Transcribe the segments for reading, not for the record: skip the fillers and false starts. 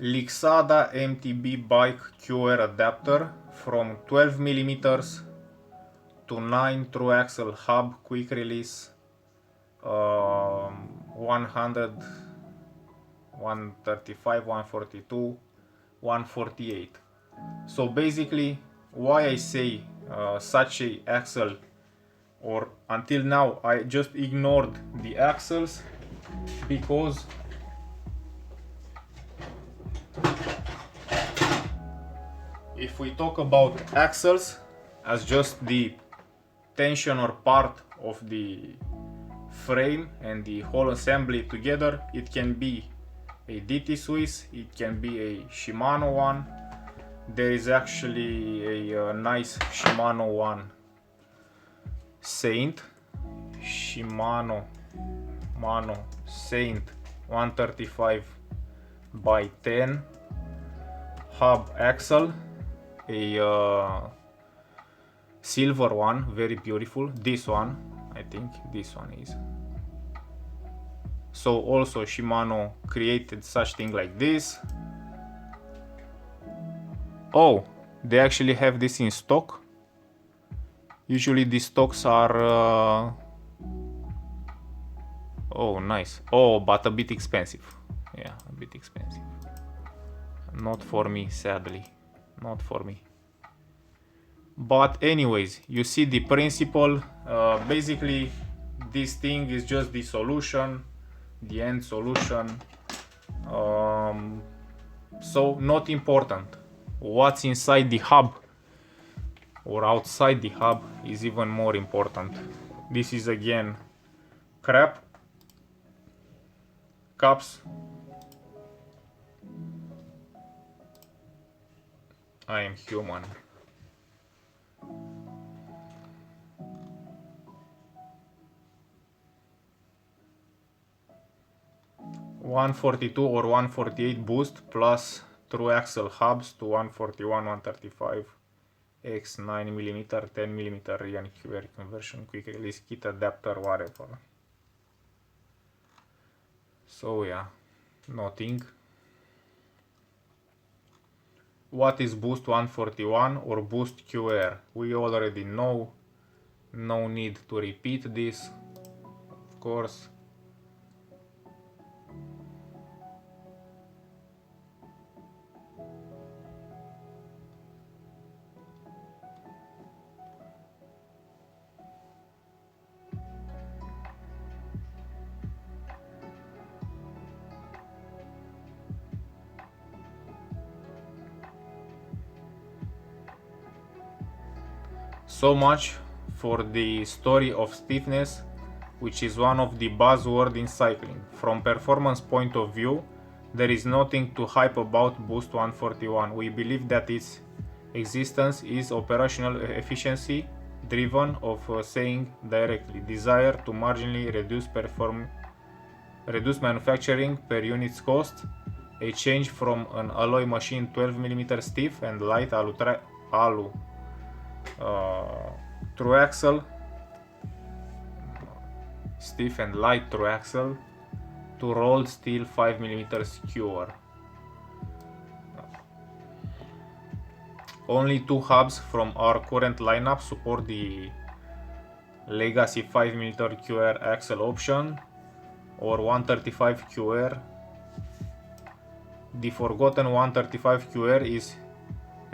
Lixada MTB bike QR adapter from 12 millimeters to 9 true axle hub quick release 100, 135, 142, 148. So basically, why I say such a axle, or until now I just ignored the axles, because if we talk about axles as just the tension or part of the frame and the whole assembly together, it can be a DT Swiss, it can be a Shimano one. There is actually a nice Shimano one, Saint, Shimano Saint 135 by 10 hub axle, a silver one, very beautiful. This one, I think this one is. So also Shimano created such thing like this. Oh, they actually have this in stock. Usually these stocks are oh, nice. Oh, but a bit expensive. Yeah, a bit expensive. Not for me, sadly. Not for me. But anyways, you see the principle. Basically, this thing is just the solution, the end solution. So not important. What's inside the hub or outside the hub is even more important. This is again crap, cups. I am human. $142 or $148 boost plus true axle hubs to $141, $135 X 9mm, 10mm rear and QR conversion, quick release kit, adapter, whatever. So yeah, nothing. What is boost 141 or boost QR? We already know. No need to repeat this, of course. So much for the story of stiffness, which is one of the buzzwords in cycling. From performance point of view, there is nothing to hype about Boost 141. We believe that its existence is operational efficiency driven of saying directly desire to marginally reduce manufacturing per unit's cost, a change from an alloy machine 12mm stiff and light alu true axle, stiff and light true axle, to rolled steel 5mm skewer. Only two hubs from our current lineup support the legacy 5mm QR axle option or 135 QR. The forgotten 135 QR is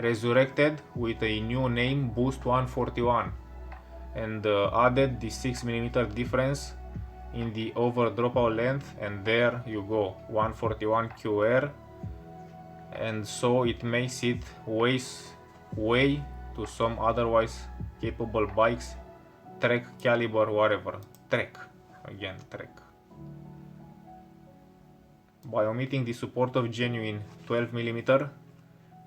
resurrected with a new name, Boost 141, and added the 6mm difference in the over dropout length, and there you go, 141 QR, and so it makes it way to some otherwise capable bikes, Trek, Caliber, whatever. Trek, again Trek. By omitting the support of genuine 12mm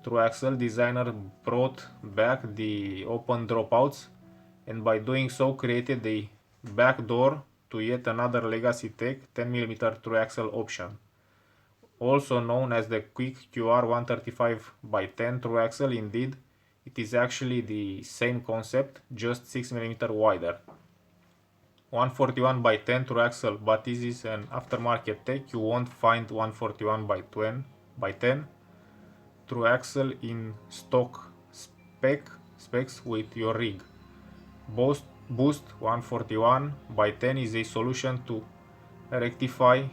true axle, designer brought back the open dropouts, and by doing so created a backdoor to yet another legacy tech 10mm true axle option, also known as the Quick QR 135 by 10 true axle. Indeed, it is actually the same concept, just 6mm wider. 141 by 10 true axle, but this is an aftermarket tech. You won't find 141 by 10 by 10 through axle in stock specs with your rig. Boost 141 by 10 is a solution to rectify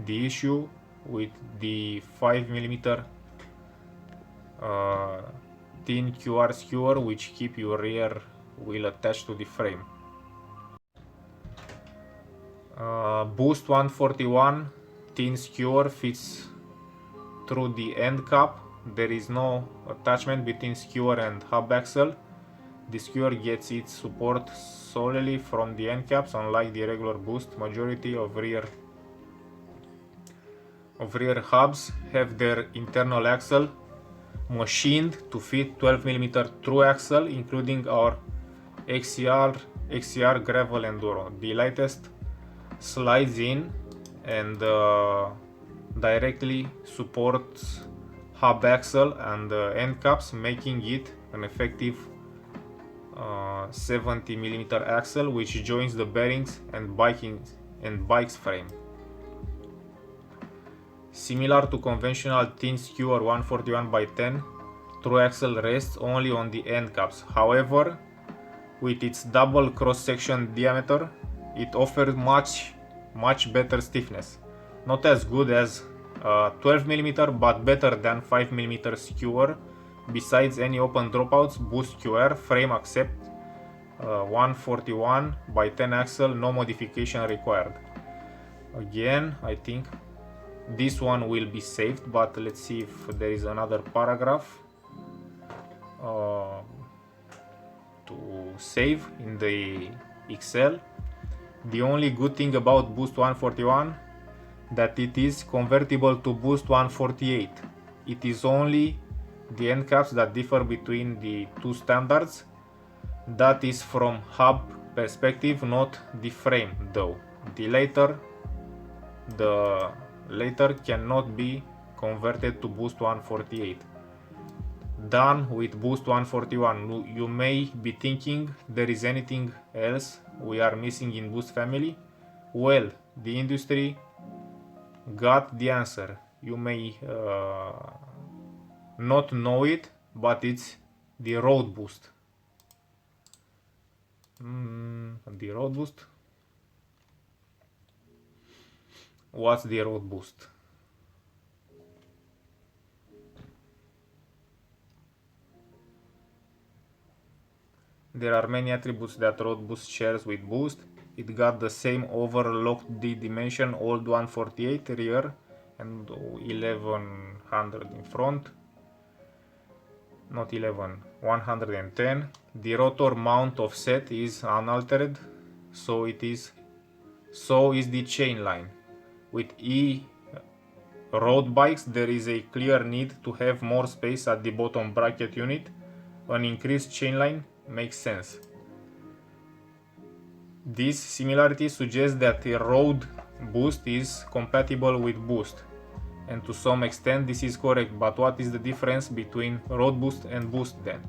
the issue with the 5mm thin QR skewer which keep your rear wheel attached to the frame. Boost 141 thin skewer fits through the end cap. There is no attachment between skewer and hub axle. The skewer gets its support solely from the end caps, unlike the regular Boost. Majority of rear hubs have their internal axle machined to fit 12mm through axle, including our XCR Gravel Enduro. The lightest slides in and directly supports hub axle and end caps, making it an effective 70mm axle which joins the bearings and bike's frame. Similar to conventional thin skewer 141 by 10, through axle rests only on the end caps. However, with its double cross-section diameter, it offers much better stiffness. Not as good as 12mm, but better than 5mm skewer. Besides any open dropouts, Boost QR frame accept 141 by 10 axle, no modification required. Again, I think this one will be saved, but let's see if there is another paragraph to save in the Excel. The only good thing about Boost 141 that it is convertible to Boost 148. It is only the end caps that differ between the two standards. That is from hub perspective, not the frame though. The later cannot be converted to Boost 148. Done with Boost 141. You may be thinking there is anything else we are missing in Boost family. Well, the industry got the answer. You may not know it, but it's the road boost. The road boost? What's the road boost? There are many attributes that road boost shares with Boost. It got the same overlocked D dimension, old 148 rear and 1100 in front. Not 11, 110. The rotor mount offset is unaltered, so is the chain line. With road bikes, there is a clear need to have more space at the bottom bracket unit. An increased chain line makes sense. This similarity suggests that a road boost is compatible with Boost, and to some extent this is correct, but what is the difference between road boost and Boost then?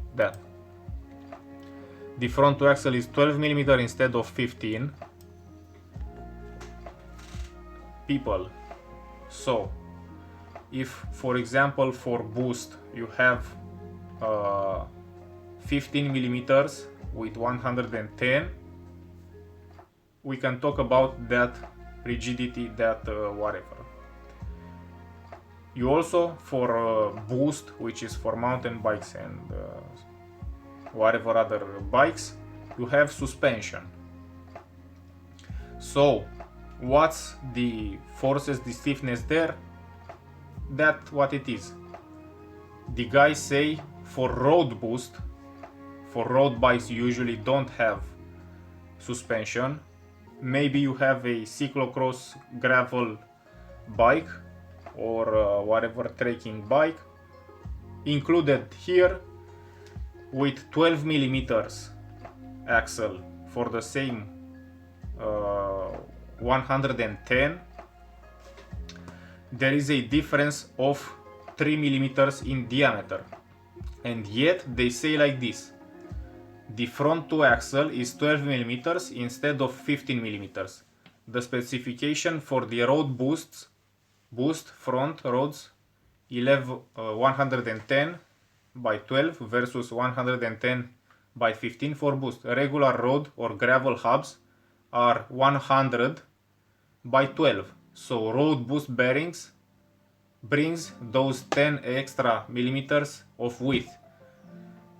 The front two axle is 12mm instead of 15. People. So, if for example for Boost you have 15mm with 110, we can talk about that rigidity, that whatever. You also for Boost, which is for mountain bikes and whatever other bikes, you have suspension. So what's the forces, the stiffness there? That's what it is. The guys say for road boost, for road bikes you usually don't have suspension. Maybe you have a cyclocross gravel bike or whatever trekking bike included here with 12mm axle for the same 110. There is a difference of 3mm in diameter, and yet they say like this: the front two axle is 12mm instead of 15mm. The specification for the road boost front rods 110 by 12 versus 110 by 15 for boost. Regular road or gravel hubs are 100 by 12. So road boost bearings brings those 10 extra millimeters of width.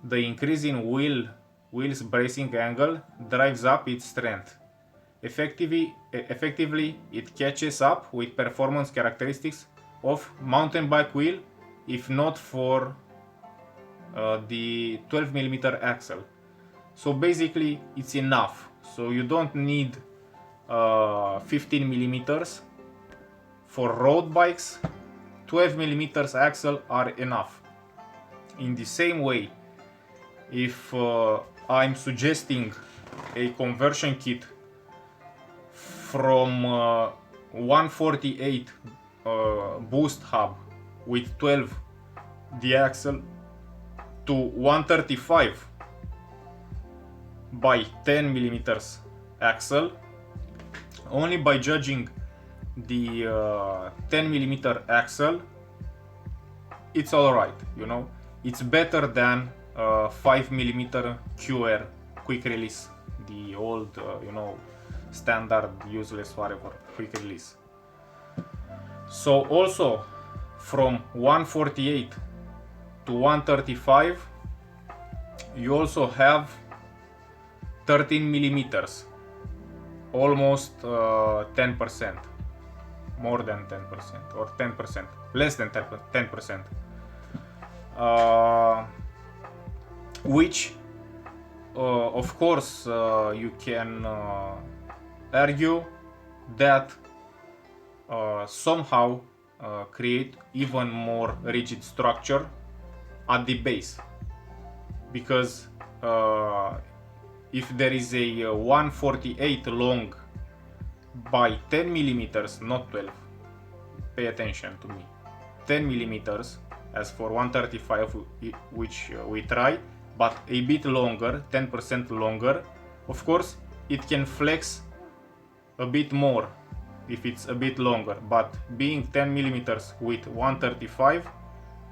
The increase in wheel's bracing angle drives up its strength. Effectively, it catches up with performance characteristics of mountain bike wheel, if not for the 12mm axle. So basically it's enough. So you don't need 15mm for road bikes. 12mm axle are enough. In the same way, if I'm suggesting a conversion kit from 148 boost hub with 12 the axle to 135 by 10mm axle, only by judging the 10mm axle, it's alright, you know. It's better than 5mm QR quick release, the old, you know, standard, useless, whatever, quick release. So also from 148 to 135, you also have 13mm, almost 10%, more than 10%, or 10%, less than 10%, which of course you can argue that somehow create even more rigid structure at the base, because if there is a 148 long by 10mm, not 12, pay attention to me, 10mm, as for 135 which we try, but a bit longer, 10% longer, of course it can flex a bit more if it's a bit longer, but being 10mm with 135,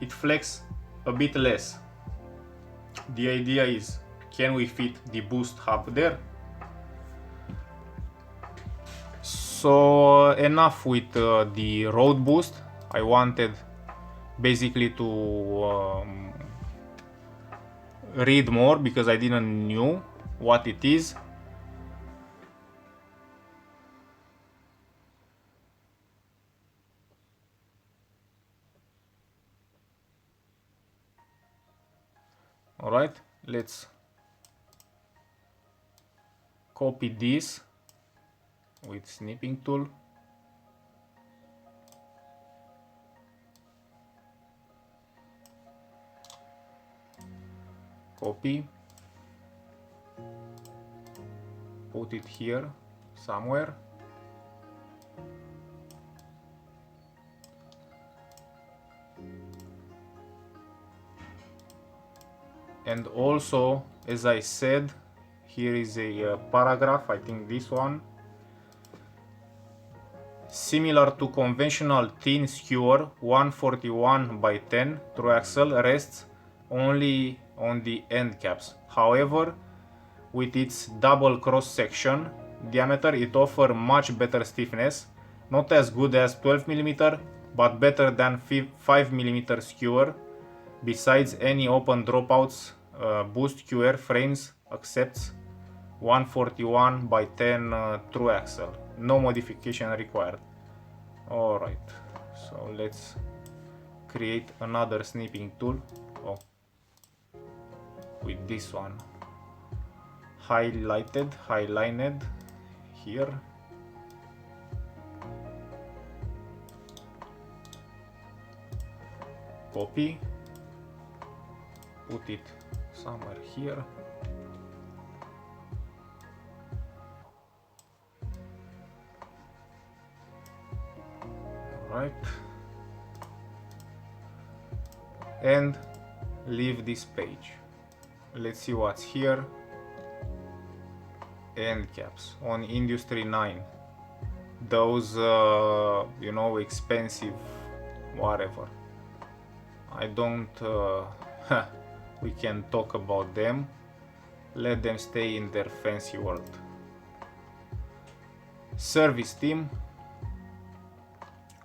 it flex a bit less. The idea is, can we fit the boost hub there? So enough with the road boost. I wanted basically to read more because I didn't know what it is. Alright, let's copy this with snipping tool. Copy, put it here somewhere. And also, as I said, here is a paragraph, I think this one. Similar to conventional thin skewer 141 by 10 through axle rests only on the end caps. However, with its double cross section diameter, it offers much better stiffness, not as good as 12mm, but better than 5mm skewer. Besides any open dropouts, Boost QR frames accepts 141 by 10 through axle. No modification required. Alright, so let's create another snipping tool. Oh, with this one. Highlighted here. Copy. Put it somewhere here. Alright. And leave this page. Let's see what's here. End caps on Industry 9. Those, you know, expensive, whatever. I don't we can talk about them. Let them stay in their fancy world. Service team.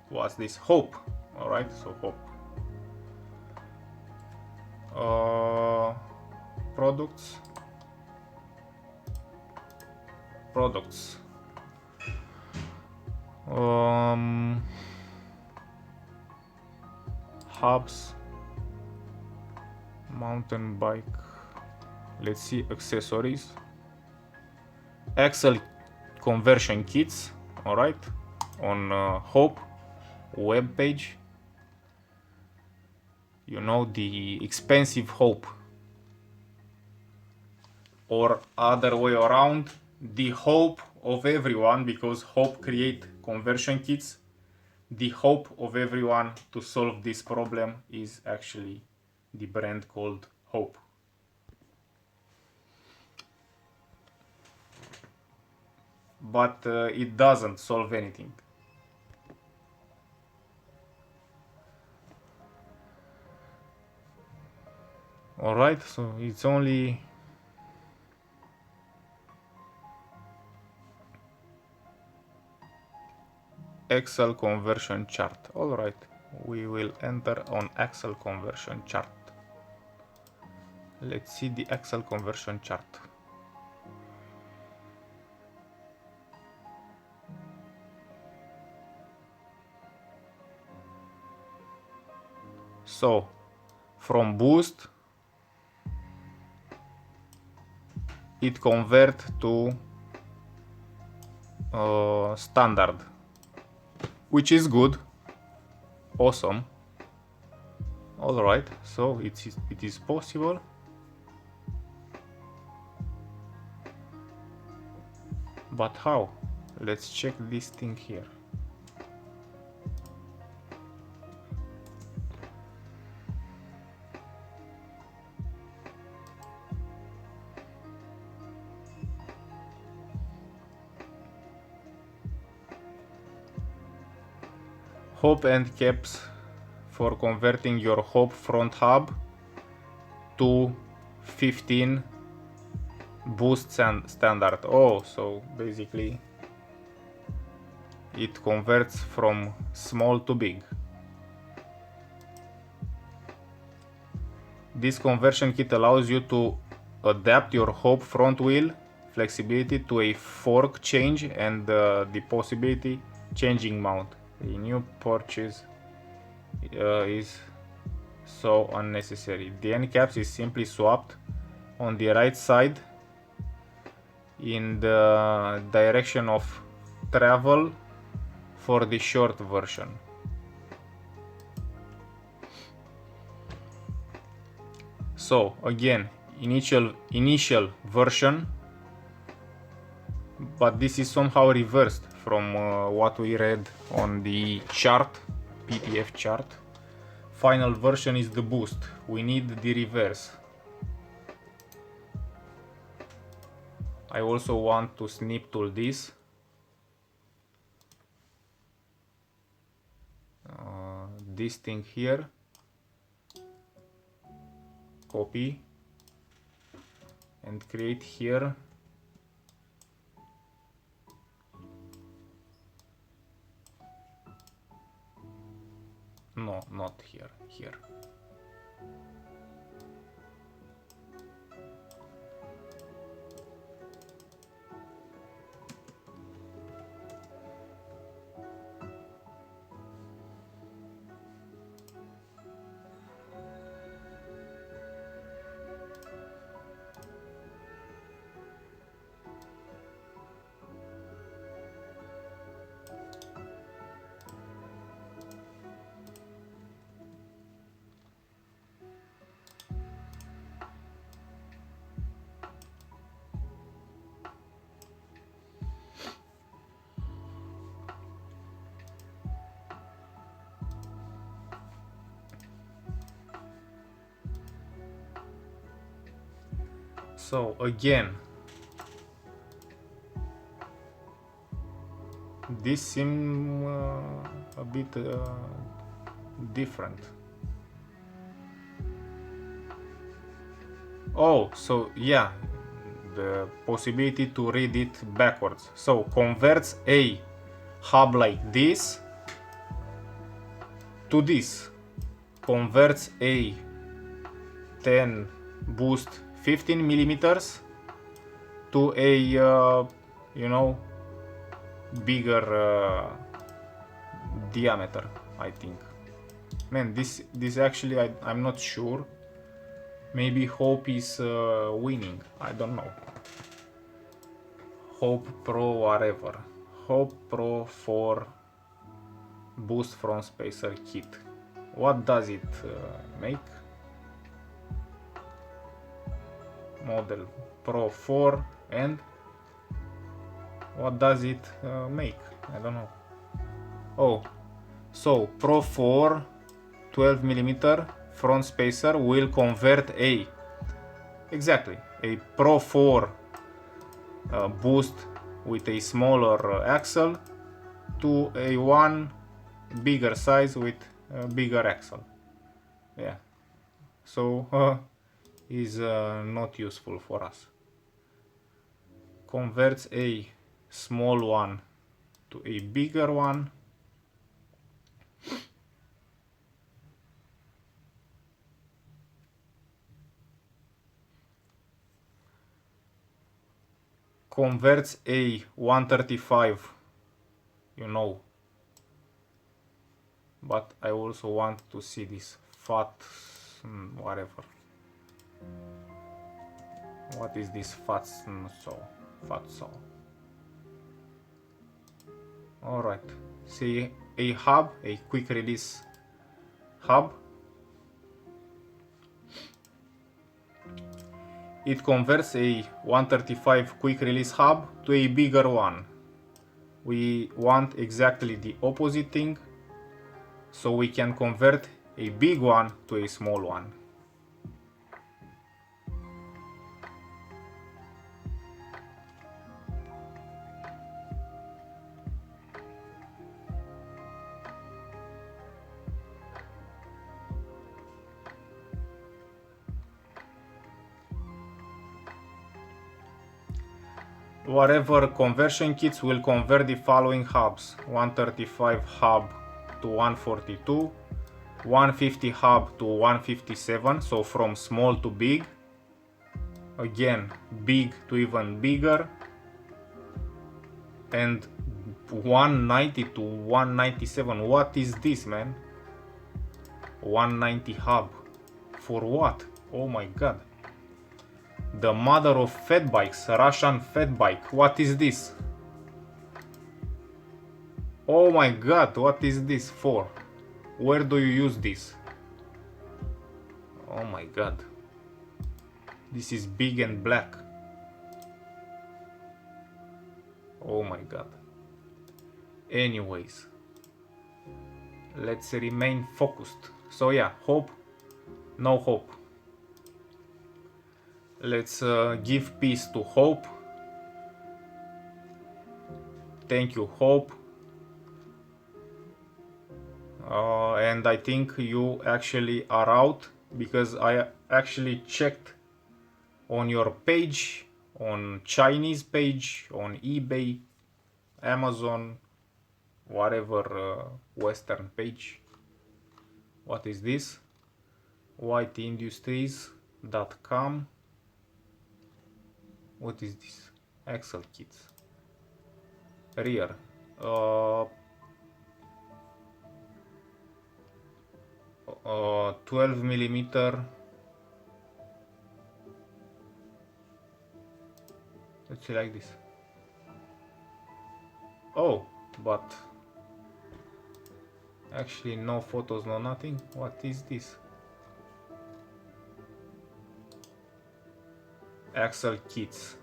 What's this? Hope. Alright, so hope. Products. Hubs. Mountain bike. Let's see, accessories. Axle conversion kits. Alright, on Hope web page. You know, the expensive Hope, or other way around, the hope of everyone, because Hope create conversion kits. The hope of everyone to solve this problem is actually the brand called Hope. But it doesn't solve anything. Alright, so it's only Excel conversion chart. Alright, we will enter on Excel conversion chart. Let's see the Excel conversion chart. So, from boost, it convert to standard, which is good, awesome. All right, so it is possible. But how? Let's check this thing here. Hope end caps for converting your Hope front hub to 15 boost standard. Oh, so basically it converts from small to big. This conversion kit allows you to adapt your Hope front wheel flexibility to a fork change and the possibility changing mount. A new purchase is so unnecessary. The end caps is simply swapped on the right side in the direction of travel for the short version. So again, initial version, but this is somehow reversed from what we read on the chart, PDF chart. Final version is the boost. We need the reverse. I also want to snip tool this. This thing here. Copy and create here no, not here, here. So again, this seems a bit different. Oh, so yeah, the possibility to read it backwards. So converts a hub like this to this. Converts a 10 boost 15 millimeters to a you know, bigger diameter, I think. Man, this actually I'm not sure. Maybe Hope is winning. I don't know. Hope Pro whatever. Hope Pro 4 boost front spacer kit. What does it make? Model Pro 4 and what does it make? I don't know. Oh, so Pro 4 12 millimeter front spacer will convert exactly a Pro 4 boost with a smaller axle to a one bigger size with a bigger axle. Yeah, so is not useful for us. Converts a small one to a bigger one. Converts a 135, you know, but I also want to see this fat whatever. What is this fat saw? All right, see a hub, a quick release hub. It converts a 135 quick release hub to a bigger one. We want exactly the opposite thing, so we can convert a big one to a small one. Whatever conversion kits will convert the following hubs: 135 hub to 142, 150 hub to 157, so from small to big, again big to even bigger, and 190 to 197. What is this, man? 190 hub for what? Oh my god. The mother of fat bikes, Russian fat bike. What is this? Oh my god, what is this for? Where do you use this? Oh my god. This is big and black. Oh my god. Anyways, let's remain focused. So yeah, hope, no hope. Let's give peace to Hope. Thank you, Hope. And I think you actually are out, because I actually checked on your page, on Chinese page, on eBay, Amazon, whatever Western page. What is this? whiteindustries.com. What is this? Axle kits. Rear. 12 millimeter. Let's see like this. Oh, but actually no photos, no nothing. What is this? Axle kits.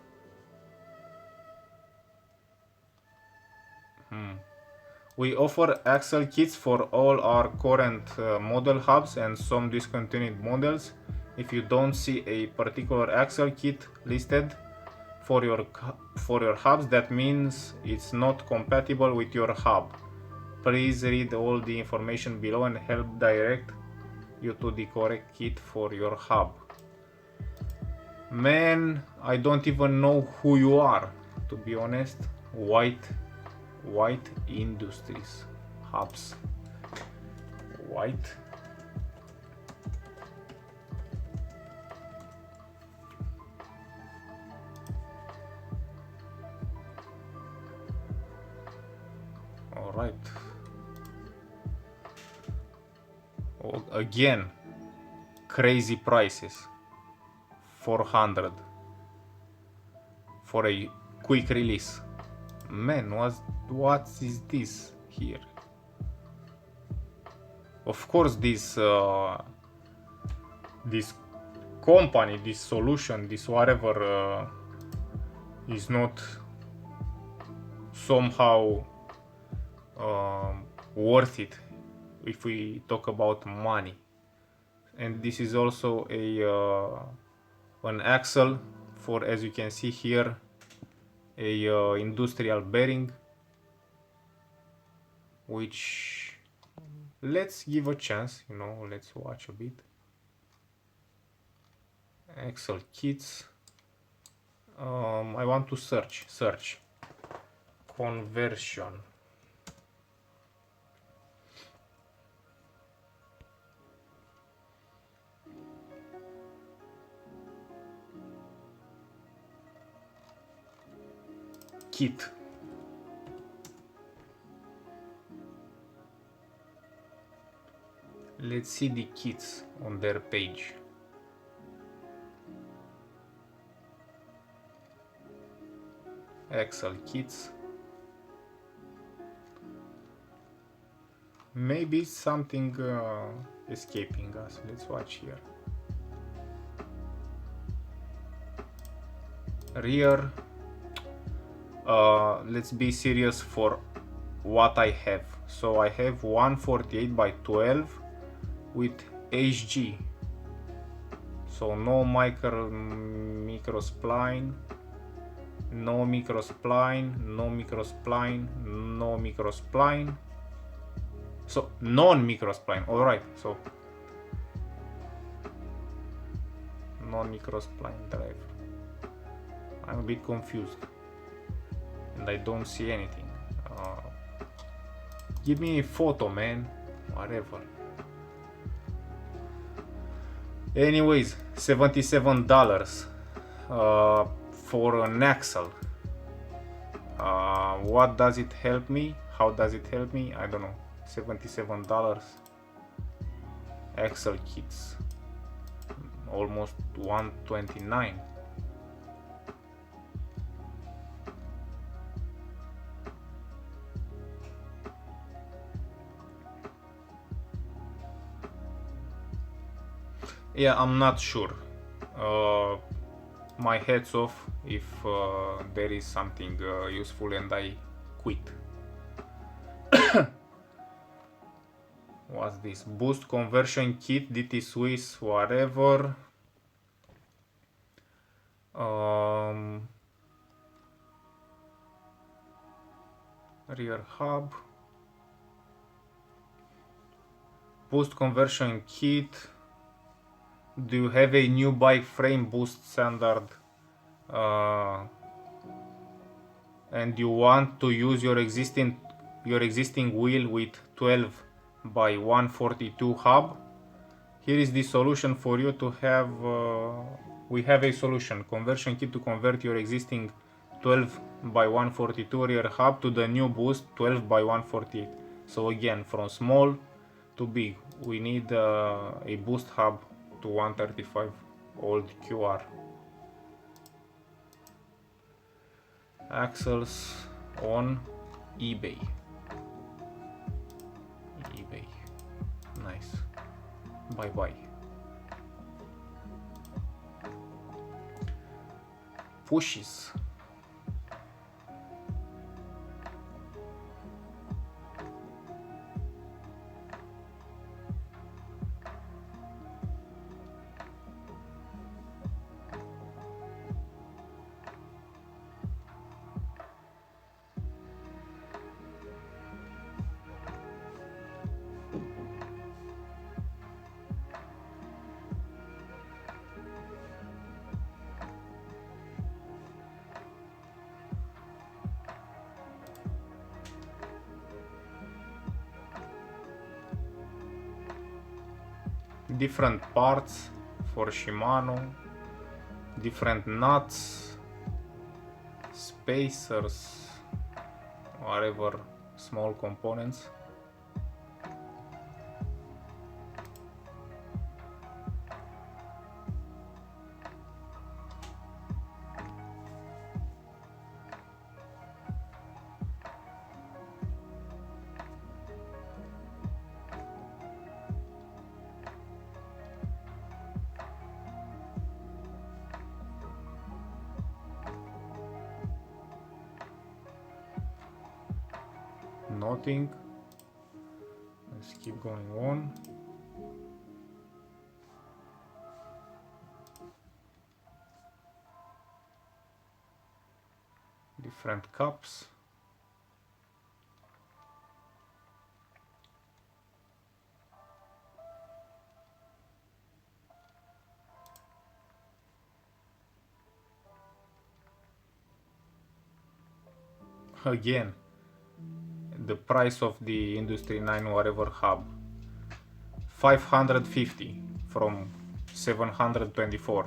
We offer axle kits for all our current model hubs and some discontinued models. If you don't see a particular axle kit listed for your hubs, that means it's not compatible with your hub. Please read all the information below and help direct you to the correct kit for your hub. Man, I don't even know who you are, to be honest. White Industries hubs. White. All right. Oh, again, crazy prices. 400 for a quick release. Man, what is this here? Of course, this company, this solution, this whatever is not somehow worth it if we talk about money. And this is also a an axle for, as you can see here, a industrial bearing, which let's give a chance, you know, let's watch a bit. Axle kits. I want to search conversion. Kit. Let's see the kits on their page. Axle kits. Maybe something escaping us. Let's watch here. Rear. Let's be serious for what I have. So I have 148 by 12 with HG. So no micro spline, no micro spline, no micro spline, no micro spline. So non-micro spline. All right. So non-micro spline drive. I'm a bit confused, and I don't see anything. Give me a photo, man. Whatever. Anyways, $77 for an axle. What does it help me? How does it help me? I don't know. $77. Axle kits. Almost 129. Yeah, I'm not sure. My head's off if there is something useful and I quit. What's this? Boost conversion kit, DT Swiss, whatever. Rear hub. Boost conversion kit. Do you have a new bike frame boost standard and you want to use your existing wheel with 12 by 142 hub? Here is the solution for you to have. We have a solution, conversion kit to convert your existing 12 by 142 rear hub to the new boost 12 by 148. So again, from small to big, we need a boost hub to 135 old QR. Axles on eBay. Nice. Bye bye. Pushes. different parts for Shimano, different nuts, spacers, whatever small components. Nothing. Let's keep going on. Different cups. Again, the price of the Industry 9 whatever hub, 550 from 724.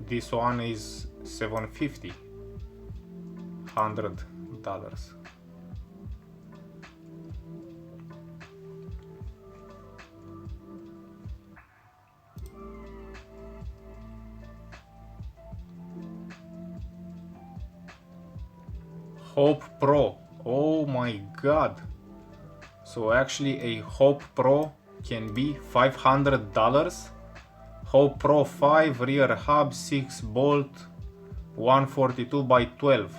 This one is 750, $100. Hope Pro, oh my god. So actually a Hope Pro can be $500. Hope Pro 5 rear hub 6 bolt 142 by 12,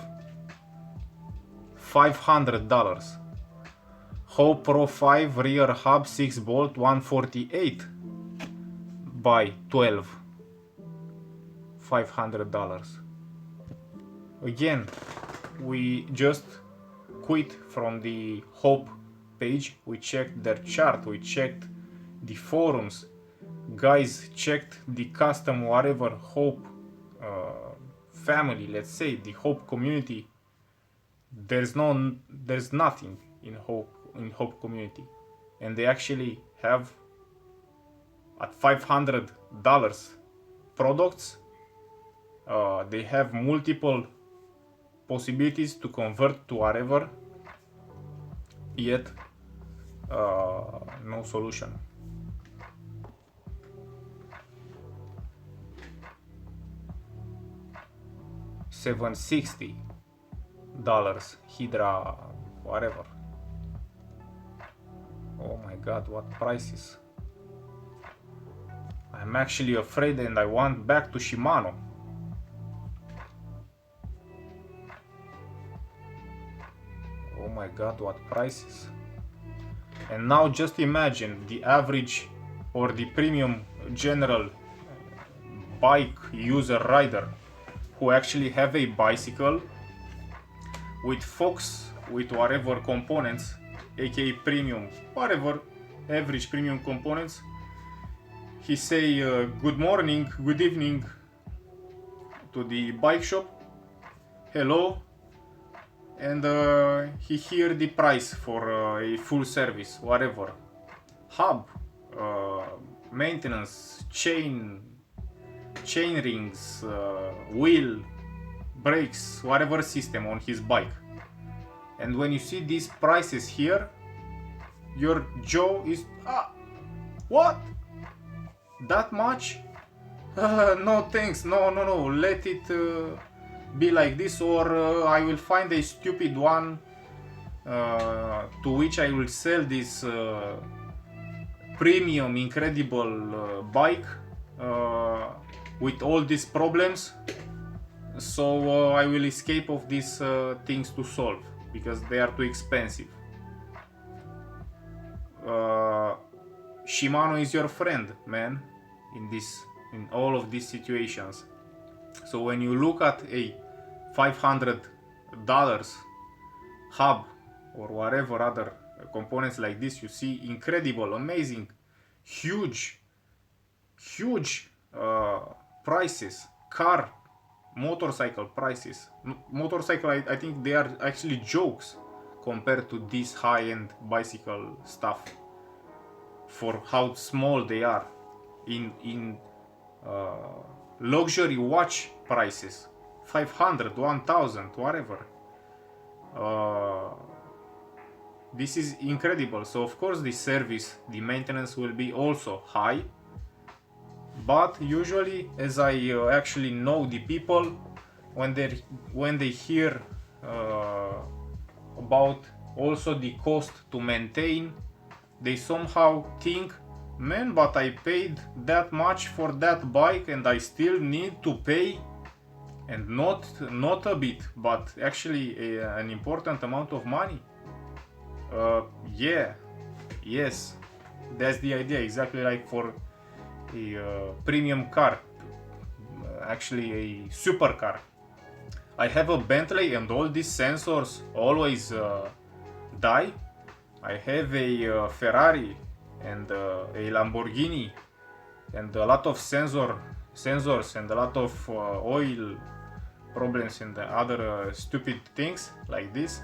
$500. Hope Pro 5 rear hub 6 bolt 148 by 12, $500. Again, we just quit from the Hope page, we checked their chart, we checked the forums, guys checked the custom whatever Hope family, let's say the Hope community. There's nothing in Hope community, and they actually have at $500 products. They have multiple possibilities to convert to whatever, yet no solution. $760 Hydra whatever. Oh my god, what prices. I'm actually afraid and I want back to Shimano. Oh my god, what prices. And now just imagine the average or the premium general bike user rider who actually have a bicycle with Fox, with whatever components, aka premium, whatever average premium components. He say good morning, good evening to the bike shop, hello, and he hear the price for a full service, whatever, hub, maintenance, chain rings, wheel, brakes, whatever system on his bike. And when you see these prices here, your jaw is what? That much? No thanks, no, let it be like this, or I will find a stupid one to which I will sell this premium incredible bike with all these problems, so I will escape of these things to solve because they are too expensive. Shimano is your friend, man, in all of these situations. So when you look at a $500 hub or whatever other components like this, you see incredible, amazing, huge prices, motorcycle prices. Motorcycle, I think they are actually jokes compared to this high-end bicycle stuff for how small they are. In luxury watch prices, 500, 1000, whatever. This is incredible. So of course the service, the maintenance will be also high, but usually, as I actually know the people, when they hear about also the cost to maintain, they somehow think, man, but I paid that much for that bike and I still need to pay, and not a bit, but actually an important amount of money. Yeah, yes, that's the idea, exactly like for a premium car, actually a supercar. I have a Bentley and all these sensors always die. I have a Ferrari and a Lamborghini and a lot of sensors and a lot of oil problems and other stupid things like this.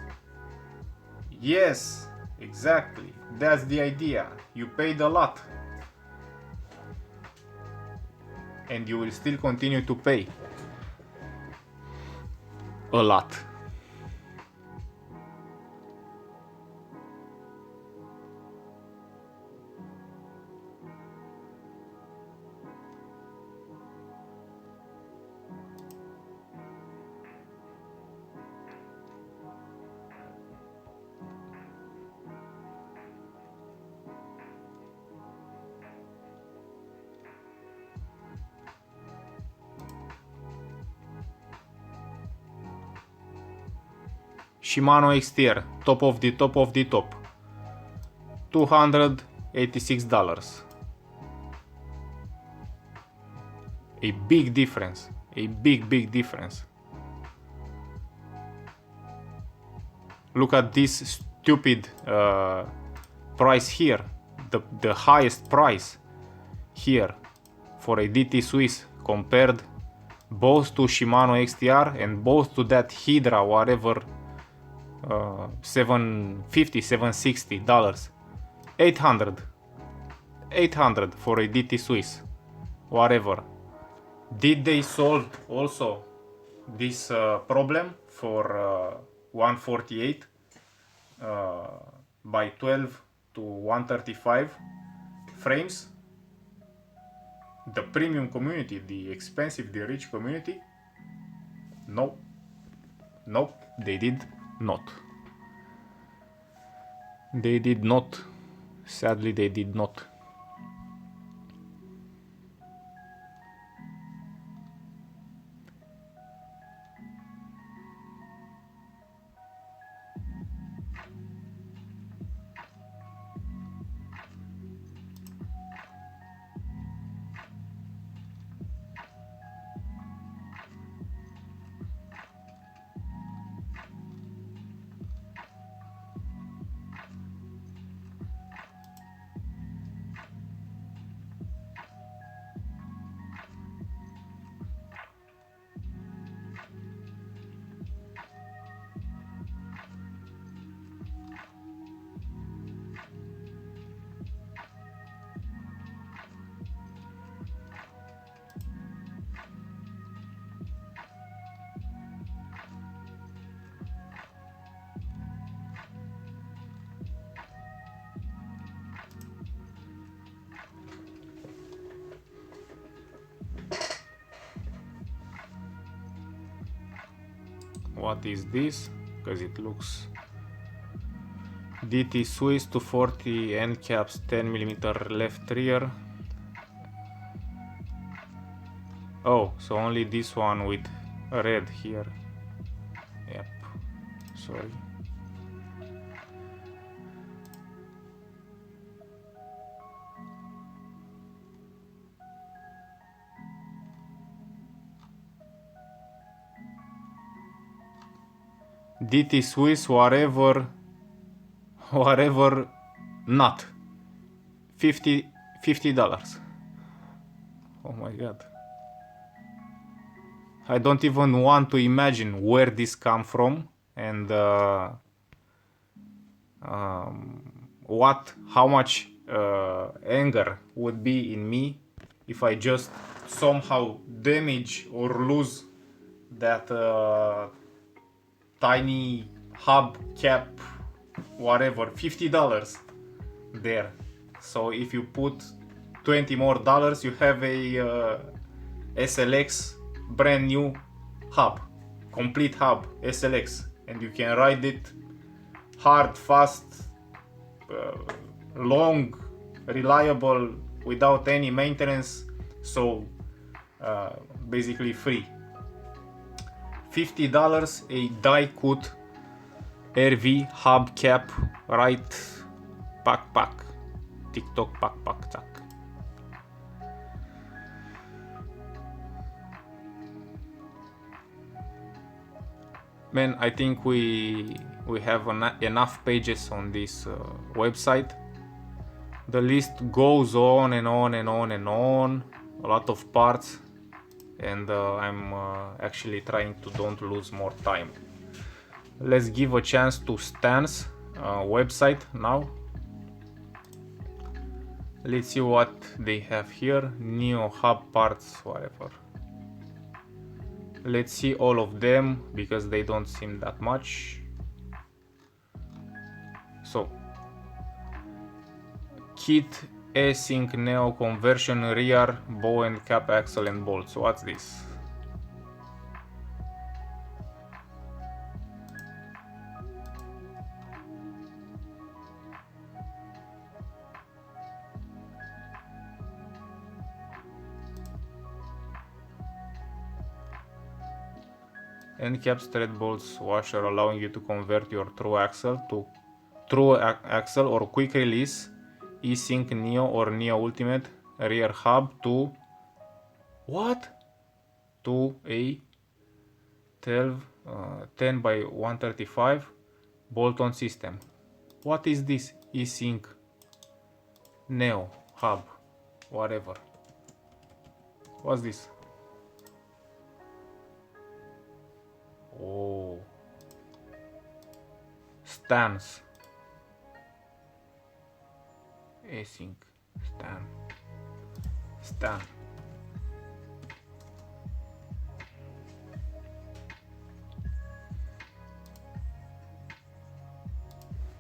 Yes, exactly. That's the idea. You paid a lot. And you will still continue to pay a lot. Shimano XTR, top of the top of the top. $286. A big difference. A big difference. Look at this stupid price here. The highest price here for a DT Swiss compared both to Shimano XTR and both to that Hydra whatever, $750, $760, 800 for a DT Swiss, whatever. Did they solve also this problem for 148 by 12 to 135 frames? The premium community, the expensive, the rich community? Nope, they did not. They did not. Sadly, they did not. What is this? Because it looks DT Swiss 240 end caps 10mm left rear. Oh, so only this one with red here. Yep, sorry. DT Swiss, whatever not. $50. Oh my god. I don't even want to imagine where this come from and how much anger would be in me if I just somehow damage or lose that tiny hub cap, whatever, $50 there. So if you put $20 more, you have a SLX brand new hub, complete hub SLX, and you can ride it hard, fast, long, reliable, without any maintenance, so basically free. $50 a die cut RV hub cap, right? Pack TikTok pack tack. Man, I think we have enough pages on this website. The list goes on and on and on and on, a lot of parts, and I'm actually trying to don't lose more time. Let's give a chance to Stan's website now. Let's see what they have here. Neo hub parts, whatever. Let's see all of them because they don't seem that much. So, kit async neo conversion rear bow and cap axle and bolts. What's this? End caps, thread bolts, washer, allowing you to convert your true axle to true axle or quick release, eSync Neo or Neo Ultimate rear hub to what? To a 10 by 135 bolt-on system. What is this eSync Neo hub? Whatever. What's this? Oh, Stans. Async. Stan.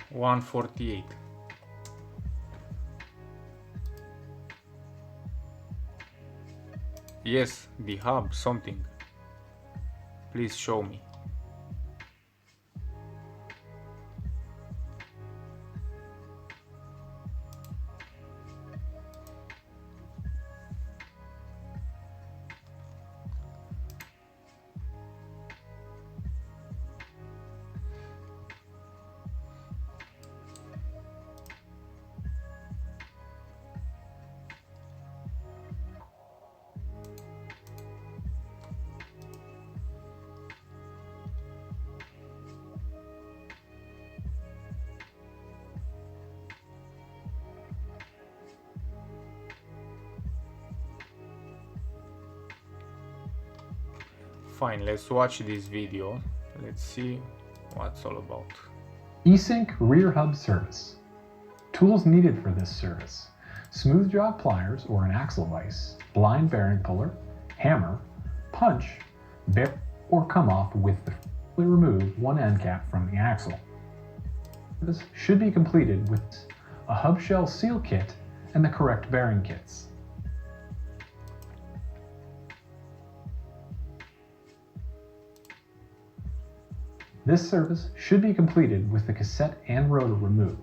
148. Yes, the hub, something. Please show me. Fine, let's watch this video. Let's see what it's all about. eSync rear hub service. Tools needed for this service: smooth job pliers or an axle vise, blind bearing puller, hammer, punch, bear, or come off with the remove one end cap from the axle. This should be completed with a hub shell seal kit and the correct bearing kits. This service should be completed with the cassette and rotor removed.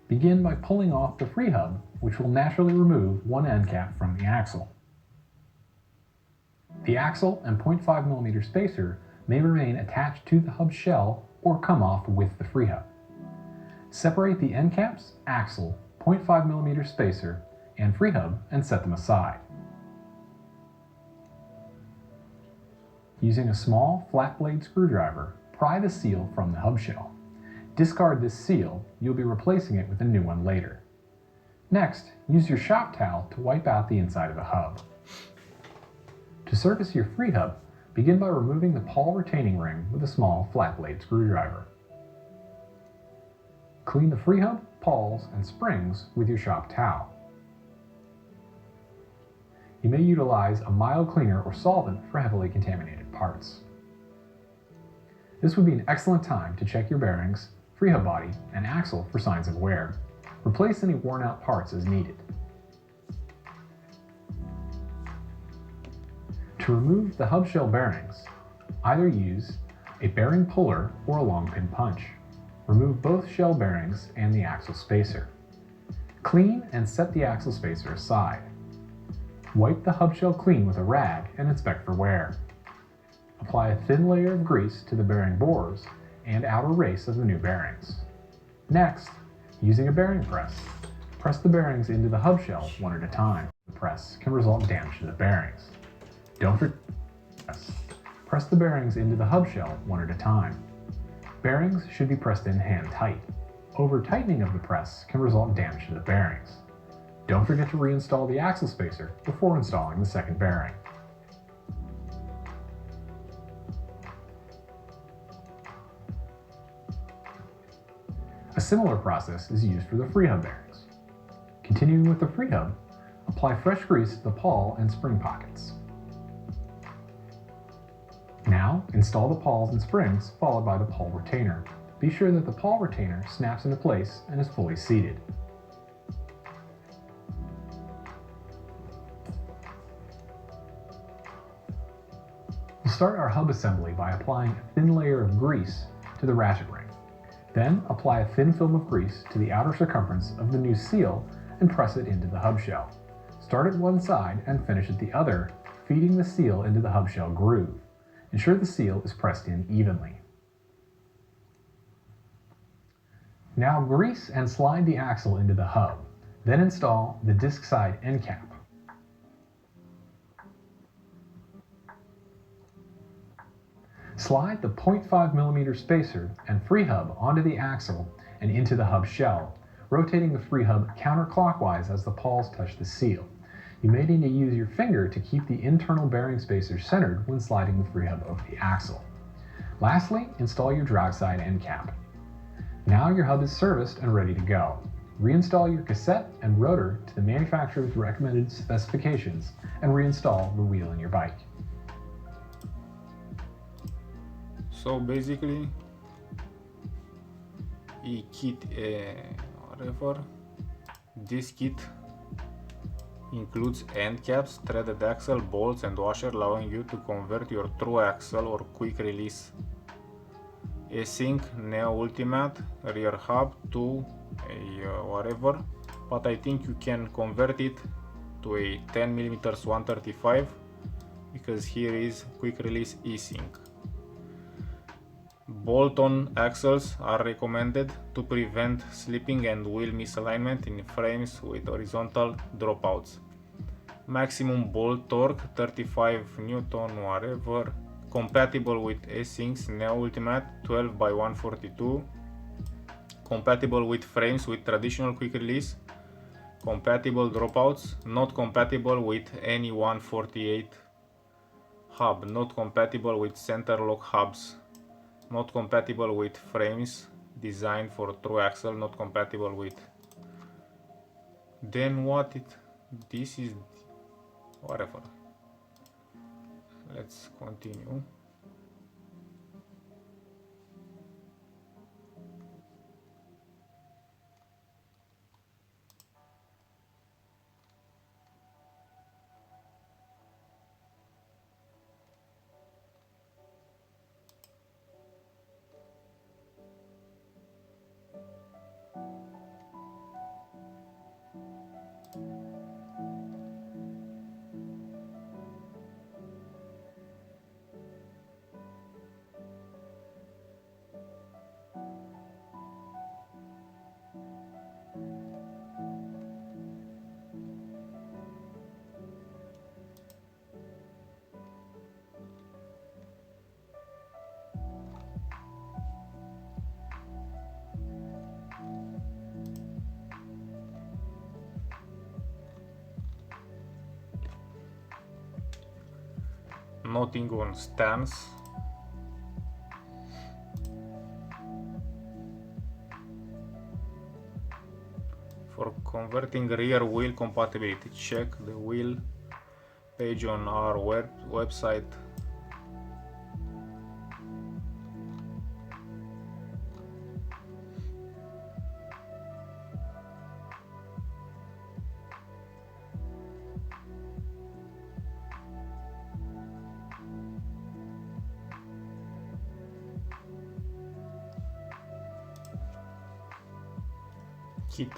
Begin by pulling off the free hub, which will naturally remove one end cap from the axle. The axle and 0.5mm spacer may remain attached to the hub shell or come off with the free hub. Separate the end caps, axle, 0.5mm spacer, and free hub and set them aside. Using a small flat blade screwdriver, pry the seal from the hub shell. Discard this seal, you'll be replacing it with a new one later. Next, use your shop towel to wipe out the inside of the hub. To service your free hub, begin by removing the pawl retaining ring with a small flat blade screwdriver. Clean the free hub, pawls, and springs with your shop towel. You may utilize a mild cleaner or solvent for heavily contaminated parts. This would be an excellent time to check your bearings, free hub body, and axle for signs of wear. Replace any worn out parts as needed. To remove the hub shell bearings, either use a bearing puller or a long pin punch. Remove both shell bearings and the axle spacer. Clean and set the axle spacer aside. Wipe the hub shell clean with a rag and inspect for wear. Apply a thin layer of grease to the bearing bores and outer race of the new bearings. Next, using a bearing press, press the bearings into the hub shell one at a time. The press can result in damage to the bearings. Don't forget to press the bearings into the hub shell one at a time. Bearings should be pressed in hand tight. Over-tightening of the press can result in damage to the bearings. Don't forget to reinstall the axle spacer before installing the second bearing. A similar process is used for the free hub bearings. Continuing with the free hub, apply fresh grease to the pawl and spring pockets. Now, install the pawls and springs followed by the pawl retainer. Be sure that the pawl retainer snaps into place and is fully seated. We'll start our hub assembly by applying a thin layer of grease to the ratchet ring. Then apply a thin film of grease to the outer circumference of the new seal and press it into the hub shell. Start at one side and finish at the other, feeding the seal into the hub shell groove. Ensure the seal is pressed in evenly. Now grease and slide the axle into the hub. Then install the disc side end cap. Slide the 0.5mm spacer and free hub onto the axle and into the hub shell, rotating the free hub counterclockwise as the pawls touch the seal. You may need to use your finger to keep the internal bearing spacer centered when sliding the free hub over the axle. Lastly, install your drive side end cap. Now your hub is serviced and ready to go. Reinstall your cassette and rotor to the manufacturer's recommended specifications and reinstall the wheel in your bike. So basically, this kit includes end caps, threaded axle, bolts and washer, allowing you to convert your true axle or quick release async neo ultimate rear hub to a whatever, but I think you can convert it to a 10mm 135 because here is quick release async. Bolt-on axles are recommended to prevent slipping and wheel misalignment in frames with horizontal dropouts. Maximum bolt torque 35 Newton whatever, compatible with Async Neo Ultimate 12x142, compatible with frames with traditional quick release, compatible dropouts, not compatible with any 148 hub, not compatible with center lock hubs, not compatible with frames designed for true axle, not compatible with. Then what it, this is whatever. Let's continue. nothing on stance. For converting rear wheel compatibility, check the wheel page on our website. Kit.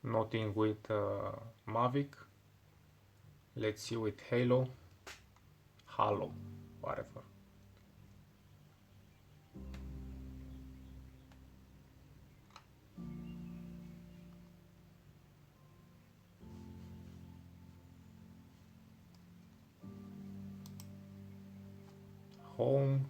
Nothing with Mavic. Let's see with Halo, whatever. Home.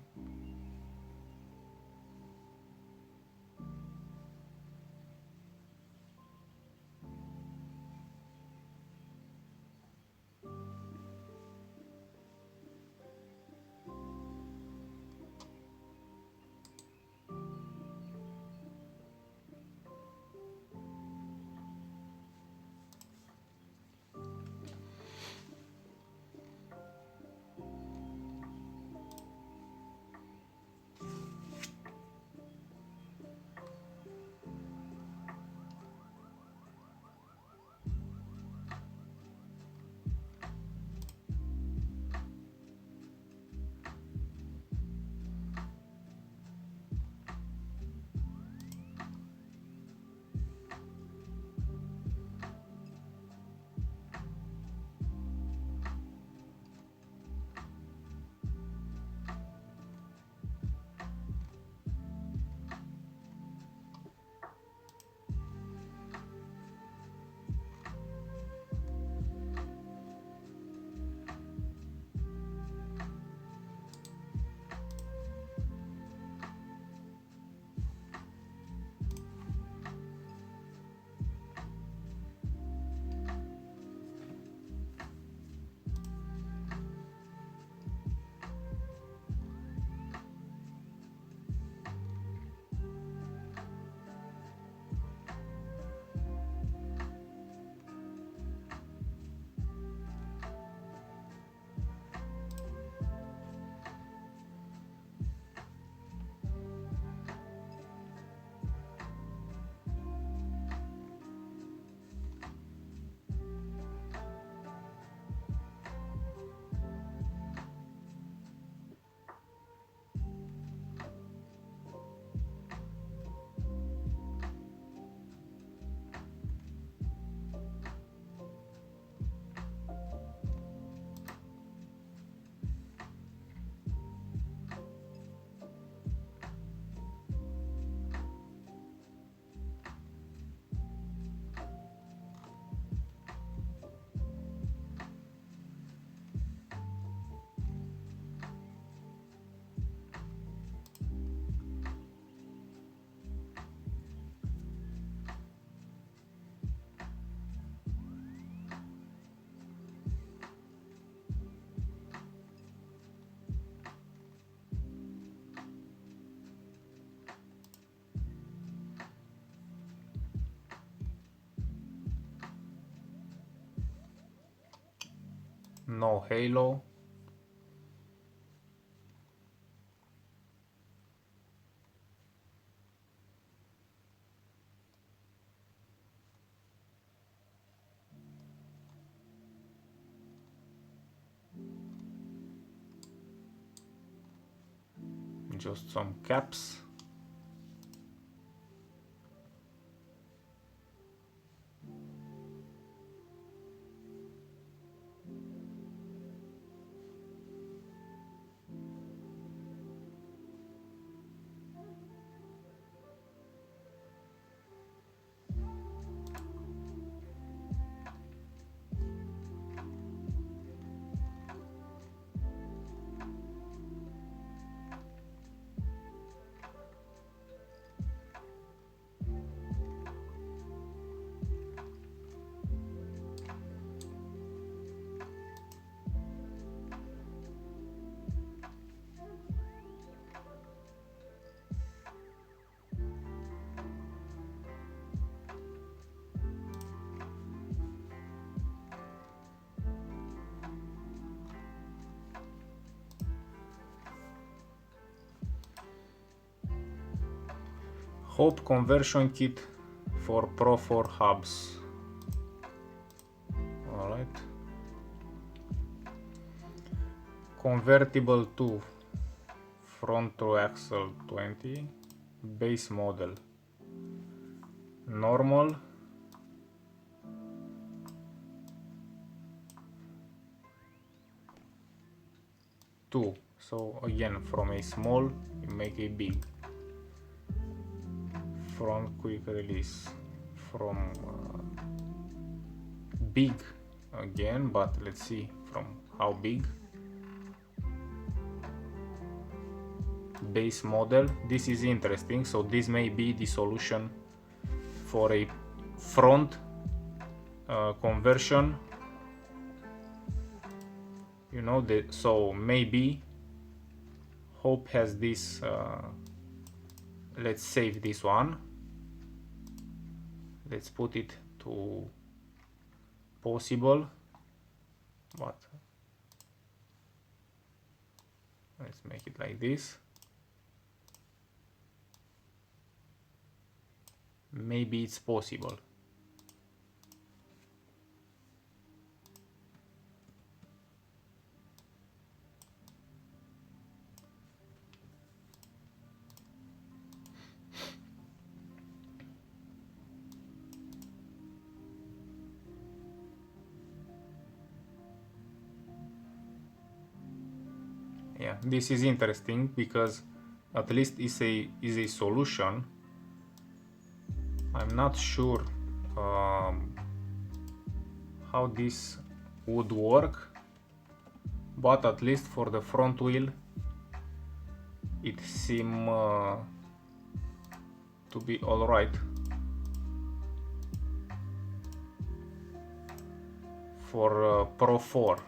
no halo. Just some caps. Hope conversion kit for Pro 4 hubs. Alright. Convertible to front to axle 20. Base model. Normal. Two. So again, from a small, you make a big. Front quick release. From big again, but let's see from how big. Base model. This is interesting. So this may be the solution for a front conversion. You know, so maybe Hope has this. Let's save this one. Let's put it to possible. But let's make it like this. Maybe it's possible. Yeah, this is interesting because at least is a solution. I'm not sure how this would work, but at least for the front wheel it seems to be all right. For Pro 4.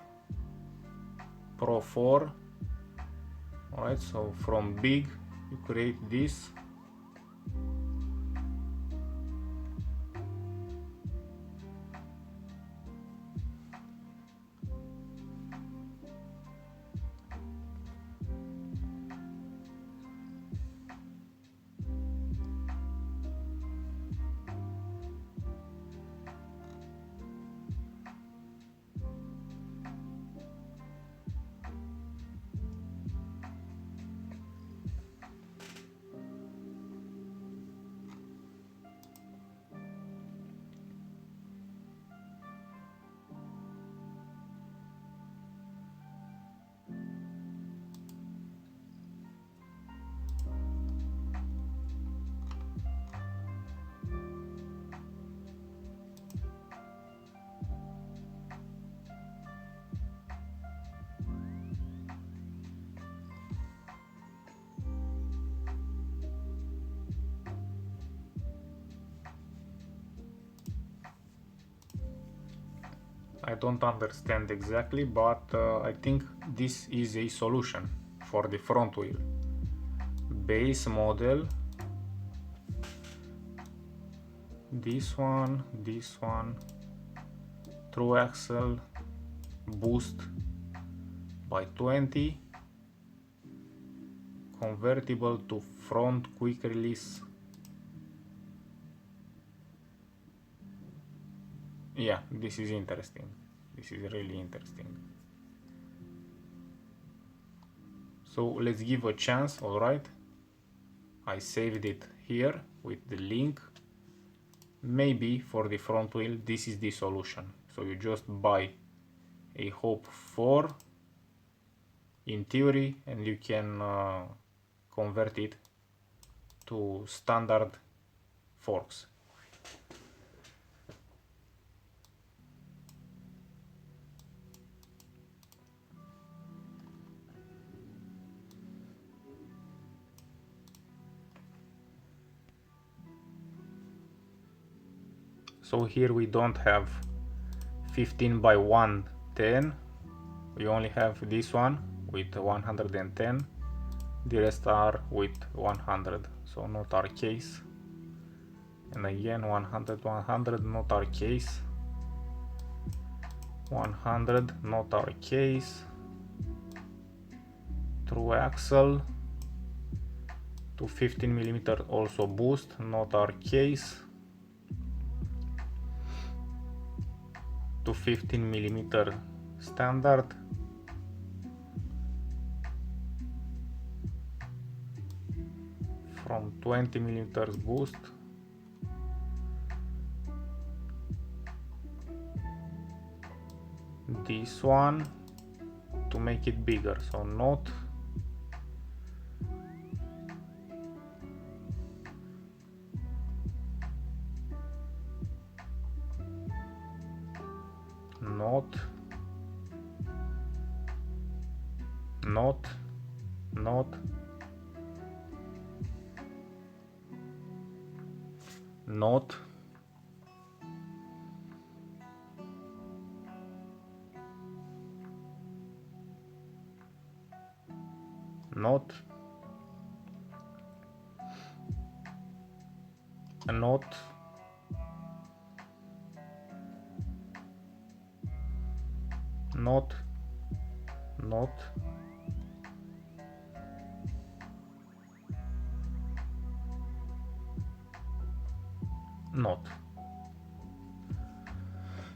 Alright, so from big you create this. I don't understand exactly, but I think this is a solution for the front wheel. Base model, this one, true axle, boost by 20, convertible to front quick release. Yeah, this is interesting. This is really interesting. So let's give a chance. All right, I saved it here with the link. Maybe for the front wheel this is the solution. So you just buy a Hope 4 in theory, and you can convert it to standard forks. So here we don't have 15 by 110, we only have this one with 110, the rest are with 100, so not our case. And again 100, 100, not our case. 100, not our case. Through axle to 15mm also boost, not our case. To 15mm standard. From 20mm boost. This one to make it bigger, so not. Not. Not. Not. Not. Not. Not. Not. Not. Not.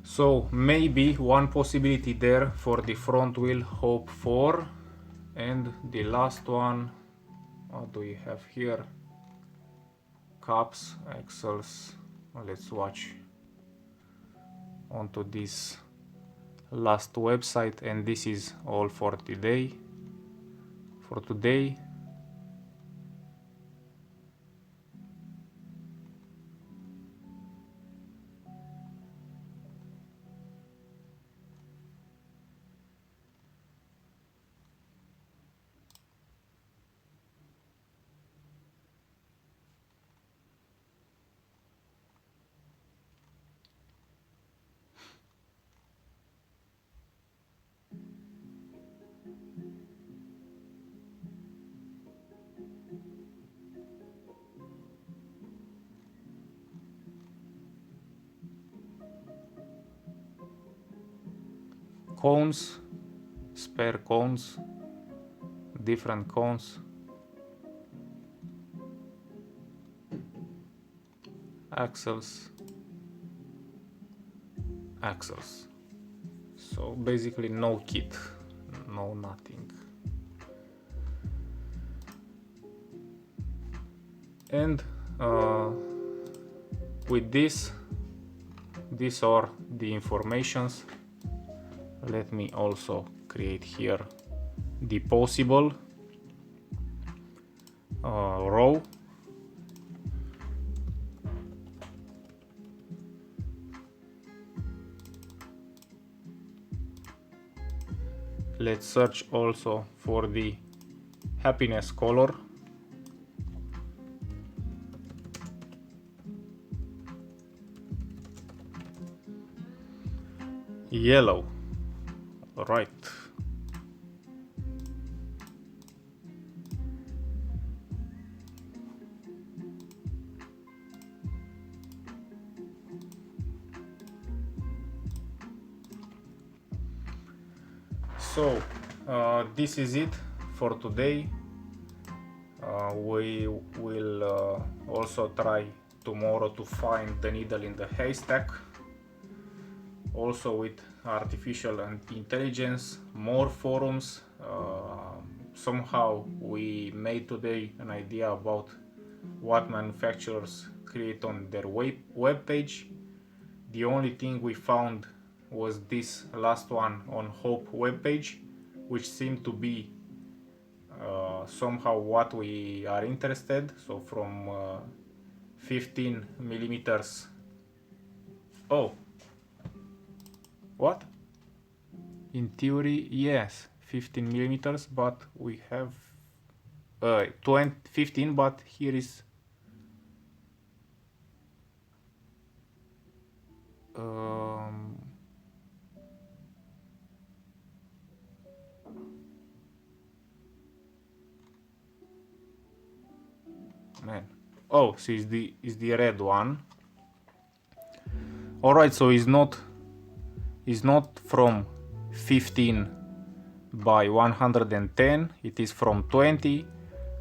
So maybe one possibility there for the front wheel Hope 4. And the last one, what do we have here? Caps, axles. Let's watch onto this last website, and this is all for today. Cones, spare cones, different cones, axles, axles. So basically no kit, no nothing. And with this, these are the informations. Let me also create here the possible row. Let's search also for the happiness color. Yellow. Right. So this is it for today. We will also try tomorrow to find the needle in the haystack, also with artificial intelligence, more forums. Somehow we made today an idea about what manufacturers create on their web page. The only thing we found was this last one on Hope webpage, which seemed to be somehow what we are interested. So from 15 millimeters. Oh, what? In theory, yes, 15 millimeters, but we have 15, but here is man. Oh, so is the red one. All right, so it's not from 15 by 110. It is from 20,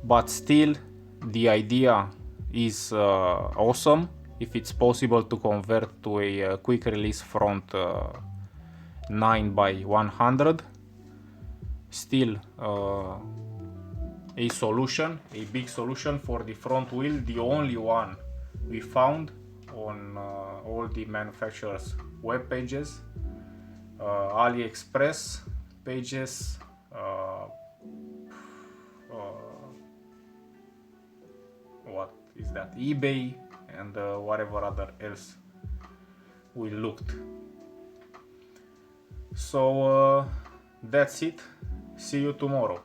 but still the idea is awesome. If it's possible to convert to a quick release front 9 by 100, still a solution, a big solution for the front wheel, the only one we found on all the manufacturers' web pages, AliExpress pages, what is that, eBay, and whatever other else we looked. So that's it. See you tomorrow.